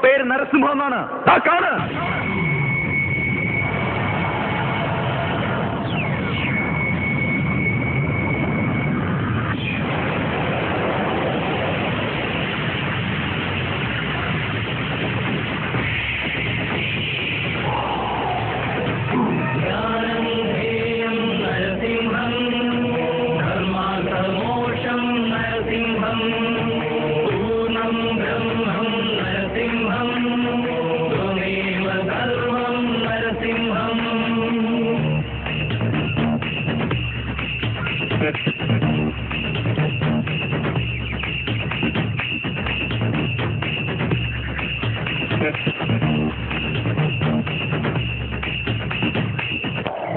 പേര് നരസിംഹം എന്നാണ്. കാണ്.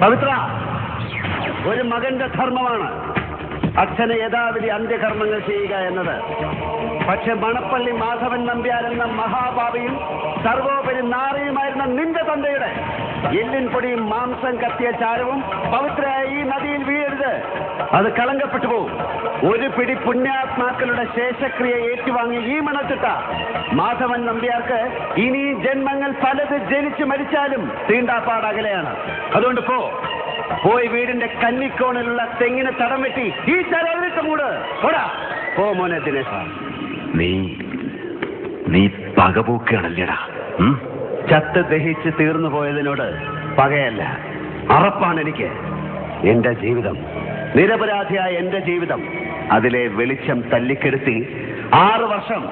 പവിത്ര, ഒരു മകന്റെ ധർമ്മമാണ് അച്ഛന് യഥാവിധി അന്ത്യകർമ്മങ്ങൾ ചെയ്യുക എന്നത്. പക്ഷെ മണപ്പള്ളി മാധവൻ നമ്പ്യാർ എന്ന മഹാഭാവിയും സർവോപരി നാറിയുമായിരുന്ന നിന്റെ തന്തയുടെ എല്ലിൻ പൊടിയും മാംസം കത്തിയ ചാരവും പവിത്രയായ ഈ നദിയിൽ വീഴരുത്. അത് കളങ്കപ്പെട്ടു പോകും. ഒരു പിടി പുണ്യാത്മാക്കളുടെ ശേഷക്രിയ ഏറ്റുവാങ്ങി ഈ മണത്തിട്ട മാധവൻ നമ്പ്യാർക്ക് ഇനി ജന്മങ്ങൾ പലത് ജനിച്ചു മരിച്ചാലും തീണ്ടാപ്പാടകലെയാണ്. അതുകൊണ്ട് പോയി വീടിന്റെ കന്നിക്കോണിലുള്ള തെങ്ങിന് തടം വെട്ടി ഈ ചരവിട്ട് മൂട്. പോ മോനെ ദിനേശ. നീ പകപോക്കുകയാണല്ലേടാ. ചത്ത് ദഹിച്ച് തീർന്നു പോയതിനോട് പകയല്ല, അറപ്പാണ് എനിക്ക്. എന്റെ ജീവിതം, നിരപരാധിയായ എന്റെ ജീവിതം, അതിലെ വെളിച്ചം തല്ലിക്കെടുത്തി 6 വർഷം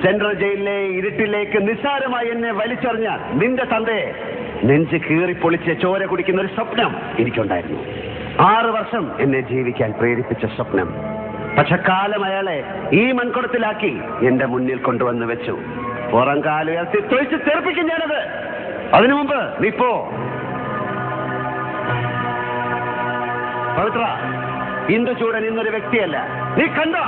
സെൻട്രൽ ജയിലിലെ ഇരുട്ടിലേക്ക് നിസ്സാരമായി എന്നെ വലിച്ചെറിഞ്ഞ നിന്റെ തന്തയെ നെഞ്ച് കീറിപ്പൊളിച്ച് ചോര കുടിക്കുന്ന ഒരു സ്വപ്നം എനിക്കുണ്ടായിരുന്നു. 6 വർഷം എന്നെ ജീവിക്കാൻ പ്രേരിപ്പിച്ച സ്വപ്നം. പക്ഷെ കാലം അയാളെ ഈ മൺകുടത്തിലാക്കി എന്റെ മുന്നിൽ കൊണ്ടുവന്ന് വെച്ചു. പുറം കാലുയർത്തി തൊഴിച്ച് തെറിപ്പിക്കും ഞാനത്. അതിനു മുമ്പ് നീ പോ. പവിത്ര, ഇന്ദുചൂടൻ ഇന്നൊരു വ്യക്തിയല്ല. നീ കണ്ടോ?